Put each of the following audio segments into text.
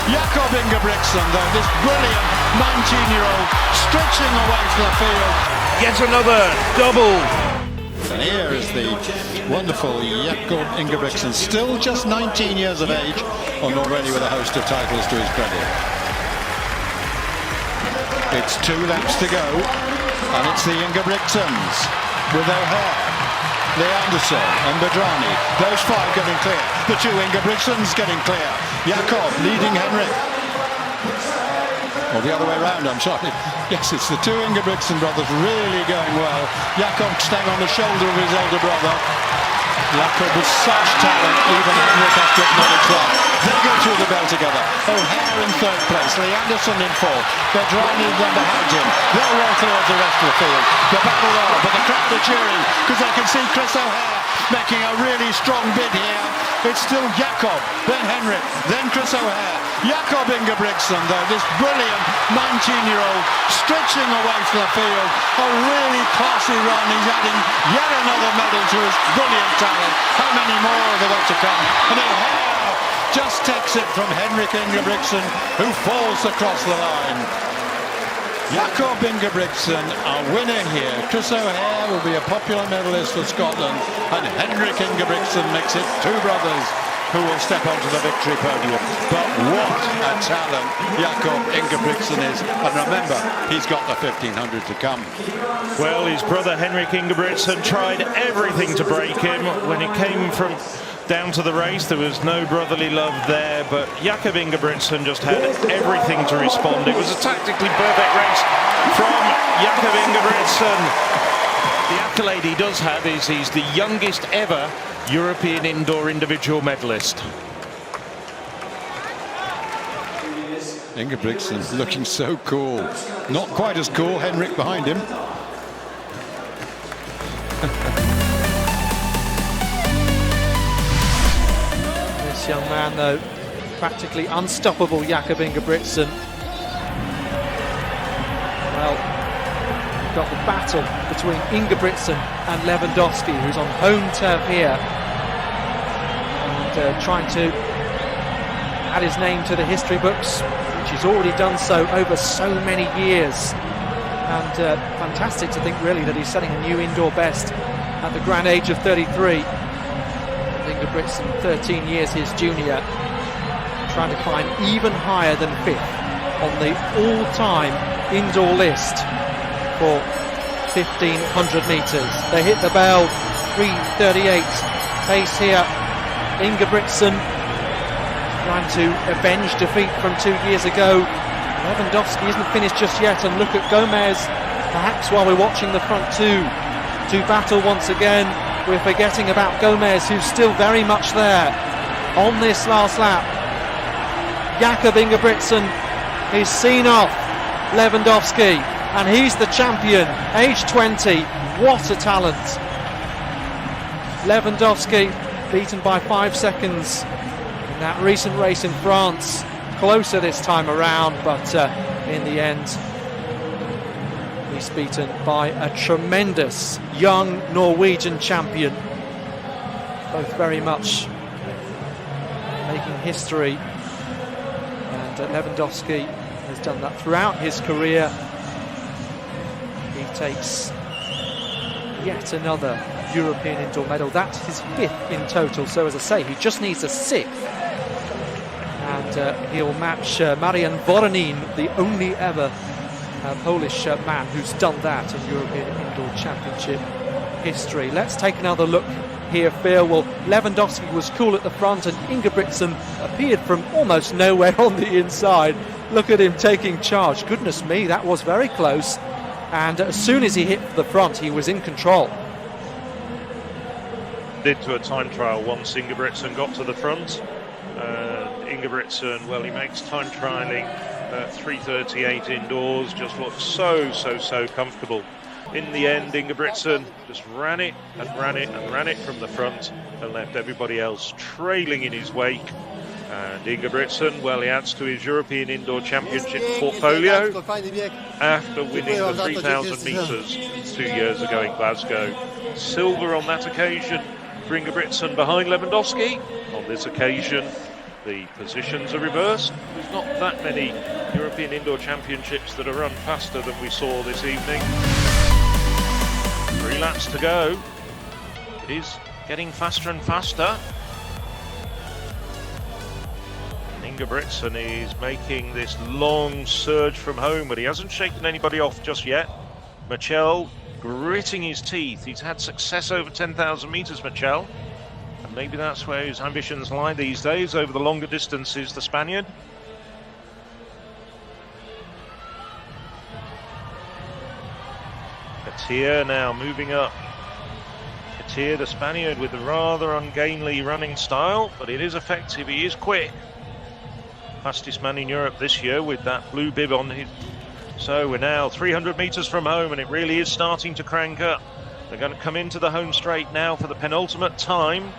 Jakob Ingebrigtsen, though, this brilliant 19-year-old stretching away from the field. Yet another double. And here is the wonderful Jakob Ingebrigtsen, still just 19 years of age, and already with a host of titles to his credit. It's 2 laps to go, and it's the Ingebrigtsens with O'Hare, Leanderson and Bedrani. Those 5 getting clear. The 2 Ingebrigtsens getting clear. Jakob leading Henrik. Or the other way around, I'm sorry. Yes, it's the 2 Ingebrigtsen brothers really going well. Jakob staying on the shoulder of his elder brother. Jakob with such talent, even Henrik has to acknowledge that. They go through the bell together. O'Hare in 3rd place, Leanderson in 4th. Bedrani then behind him. They're well clear of the rest of the field. The battle on, but the crowd are cheering because they can see Chris O'Hare making a really strong bid here. It's still Jakob, then Henrik, then Chris O'Hare. Jakob Ingebrigtsen, though, this brilliant 19-year-old stretching away from the field. A really classy run. He's adding yet another medal to his brilliant talent. How many more have they got to come? And O'Hare just takes it from Henrik Ingebrigtsen, who falls across the line. Jakob Ingebrigtsen, our winner here. Chris O'Hare will be a popular medalist for Scotland, and Henrik Ingebrigtsen makes it 2 brothers who will step onto the victory podium. But what a talent Jakob Ingebrigtsen is, and remember, he's got the 1500 to come. Well, his brother Henrik Ingebrigtsen tried everything to break him. When it came from down to the race, there was no brotherly love there, but Jakob Ingebrigtsen just had everything to respond. It was a tactically perfect race from Jakob Ingebrigtsen. The accolade he does have is he's the youngest ever European indoor individual medalist. Ingebrigtsen's looking so cool. Not quite as cool, Henrik behind him. This young man, though, practically unstoppable, Jakob Ingebrigtsen. Well, got the battle between Ingebrigtsen and Lewandowski, who's on home turf here, and trying to add his name to the history books, which he's already done so over so many years. And fantastic to think, really, that he's setting a new indoor best at the grand age of 33. Ingebrigtsen, 13 years his junior, trying to climb even higher than 5th on the all-time indoor list for 1500 metres. They hit the bell, 3:38 pace here. Ingebrigtsen trying to avenge defeat from 2 years ago. Lewandowski isn't finished just yet, and look at Gomez, perhaps while we're watching the front 2 to battle once again. We're forgetting about Gomez, who's still very much there on this last lap. Jakob Ingebrigtsen is seen off Lewandowski, and he's the champion, age 20. What a talent. Lewandowski beaten by 5 seconds in that recent race in France. Closer this time around, but in the end, he's beaten by a tremendous young Norwegian champion. Both very much making history. And Lewandowski has done that throughout his career. He takes yet another European indoor medal. That's his 5th in total. So as I say, he just needs a 6th. And he'll match Marian Voronin, the only ever Polish man who's done that in European Indoor Championship history. Let's take another look here, Phil. Well, Lewandowski was cool at the front, and Ingebrigtsen appeared from almost nowhere on the inside. Look at him taking charge. Goodness me, that was very close. And as soon as he hit the front, he was in control. Did to a time trial once Ingebrigtsen got to the front. Ingebrigtsen, well, he makes time trialing 3:38 indoors, just looks so comfortable. In the end, Ingebrigtsen just ran it from the front and left everybody else trailing in his wake. And Ingebrigtsen, well, he adds to his European Indoor Championship portfolio after winning the 3,000 metres 2 years ago in Glasgow. Silver on that occasion for Ingebrigtsen behind Lewandowski. On this occasion, the positions are reversed. There's not that many European Indoor Championships that are run faster than we saw this evening. 3 laps to go. It is getting faster and faster. Ingebrigtsen is making this long surge from home, but he hasn't shaken anybody off just yet. Michel gritting his teeth. He's had success over 10,000 metres, Michel. And maybe that's where his ambitions lie these days, over the longer distances, the Spaniard. Katia now moving up. Katia, the Spaniard, with a rather ungainly running style, but it is effective. He is quick. Fastest man in Europe this year with that blue bib on his. So we're now 300 metres from home, and it really is starting to crank up. They're going to come into the home straight now for the penultimate time,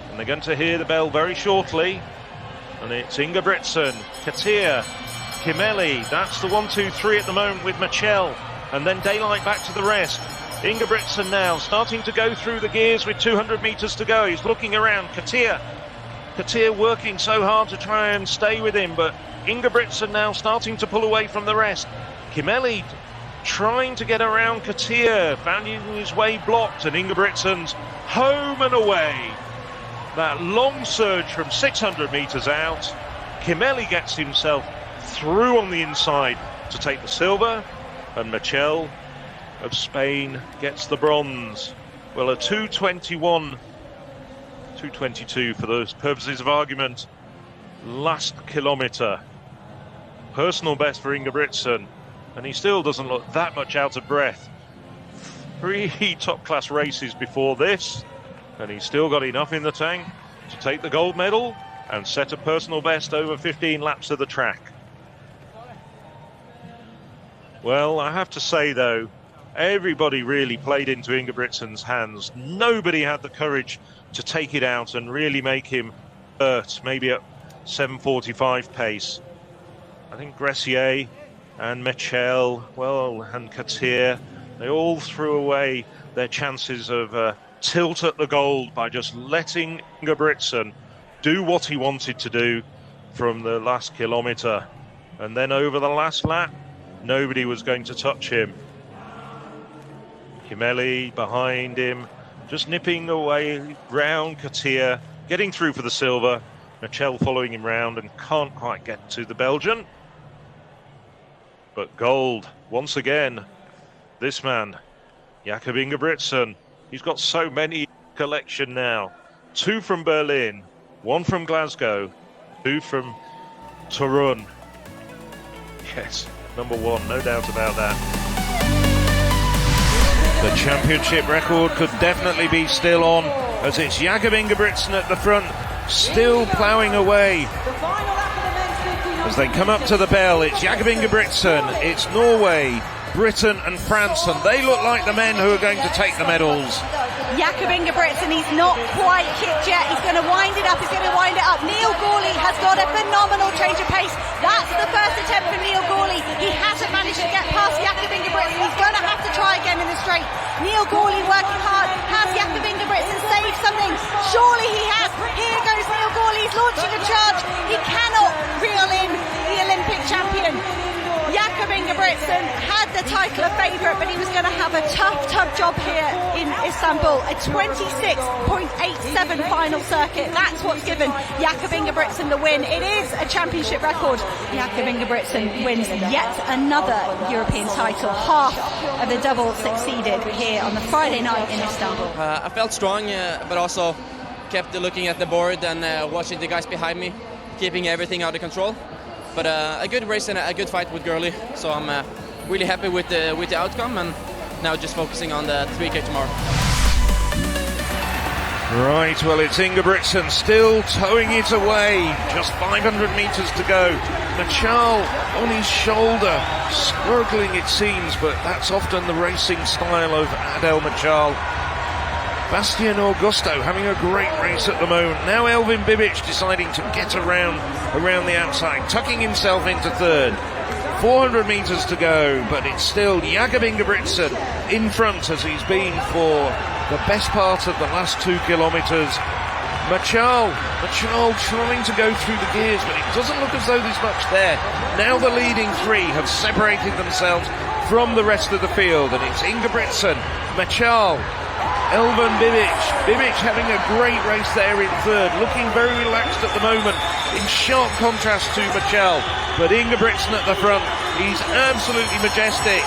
and they're going to hear the bell very shortly. And it's Ingebrigtsen, Katia, Kimeli. That's the 1, 2, 3 at the moment with Michel, and then daylight back to the rest. Ingebrigtsen now starting to go through the gears with 200 metres to go. He's looking around. Katia working so hard to try and stay with him, but Ingebrigtsen now starting to pull away from the rest. Kimeli trying to get around Katia, finding his way blocked, and Ingebrigtsen's home and away. That long surge from 600 metres out. Kimeli gets himself through on the inside to take the silver, and Michel of Spain gets the bronze. Well, a 2:21, 2:22 for those purposes of argument. Last kilometre. Personal best for Ingebrigtsen, and he still doesn't look that much out of breath. 3 top-class races before this, and he's still got enough in the tank to take the gold medal and set a personal best over 15 laps of the track. Well, I have to say, though, everybody really played into Ingebrigtsen's hands. Nobody had the courage to take it out and really make him hurt, maybe at 7:45 pace. I think Gressier and Michel, well, and Katia, they all threw away their chances of tilt at the gold by just letting Ingebrigtsen do what he wanted to do from the last kilometre. And then over the last lap, nobody was going to touch him. Kimeli behind him, just nipping away round Katia, getting through for the silver. Michel following him round and can't quite get to the Belgian. But gold, once again, this man, Jakob Ingebrigtsen. He's got so many collection now. 2 from Berlin, 1 from Glasgow, 2 from Torun. Yes, number 1, no doubt about that. The championship record could definitely be still on, as it's Jakob Ingebrigtsen at the front, still ploughing away. As they come up to the bell, it's Jakob Ingebrigtsen, it's Norway, Britain and France, and they look like the men who are going to take the medals. Jakob Ingebrigtsen, he's not quite kicked yet. He's going to wind it up. Neil Gawley has got a phenomenal change of pace. That's the first attempt for Neil Gawley. He hasn't managed to get past Jakob Ingebrigtsen. He's going to have to try again in the straight. Neil Gawley working hard. Has Jakob Ingebrigtsen saved something? Surely he has. Here goes Neil Gawley. He's launching a charge. He cannot reel in the Olympic champion. Jakob Ingebrigtsen had the title of favourite, but he was going to have a tough job here in Istanbul. A 26.87 final circuit. That's what's given Jakob Ingebrigtsen the win. It is a championship record. Jakob Ingebrigtsen wins yet another European title. Half of the double succeeded here on the Friday night in Istanbul. I felt strong, but also kept looking at the board and watching the guys behind me, keeping everything under control. But a good race and a good fight with Gurley, so I'm really happy with the outcome, and now just focusing on the 3K tomorrow. Right, well, it's Ingebrigtsen still towing it away. Just 500 metres to go. Michel on his shoulder, struggling it seems, but that's often the racing style of Adel Michel. Bastian Augusto having a great race at the moment. Now Elvin Bibic deciding to get around the outside, tucking himself into third. 400 metres to go, but it's still Jakob Ingebrigtsen in front, as he's been for the best part of the last 2 kilometres. Machal trying to go through the gears, but it doesn't look as though there's much there. Now the leading three have separated themselves from the rest of the field, and it's Ingebrigtsen, Machal, Elvan Bibic having a great race there in third, looking very relaxed at the moment, in sharp contrast to Machal. But Ingebrigtsen at the front, he's absolutely majestic.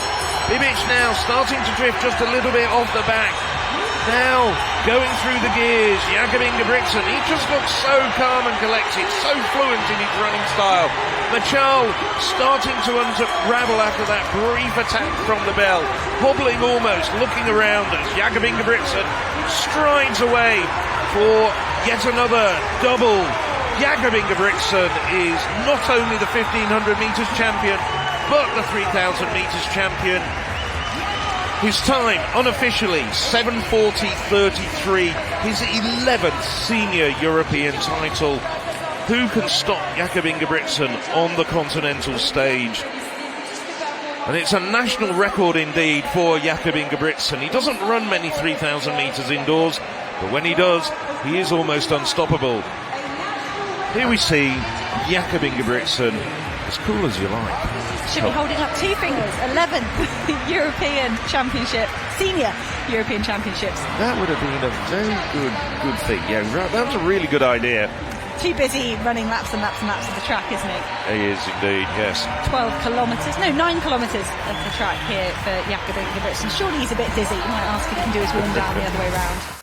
Bibic now starting to drift just a little bit off the back. Now going through the gears, Jakob Ingebrigtsen, he just looks so calm and collected, so fluent in his running style. Machal starting to unravel after that brief attack from the bell, hobbling almost, looking around as Jakob Ingebrigtsen strides away for yet another double. Jakob Ingebrigtsen is not only the 1500 metres champion, but the 3000 metres champion. His time, unofficially, 7:40.33, his 11th senior European title. Who can stop Jakob Ingebrigtsen on the continental stage? And it's a national record indeed for Jakob Ingebrigtsen. He doesn't run many 3000 metres indoors, but when he does, he is almost unstoppable. Here we see Jakob Ingebrigtsen, as cool as you like. Should be holding up two fingers. 11th European Championship, Senior European Championships. That would have been a very good thing. Yeah, that was a really good idea. Too busy running laps and laps and laps of the track, isn't he? He is indeed, yes. 9 kilometres of the track here for Jakob Ingebrigtsen. Surely he's a bit dizzy. You might ask if he can do his run down the other way round.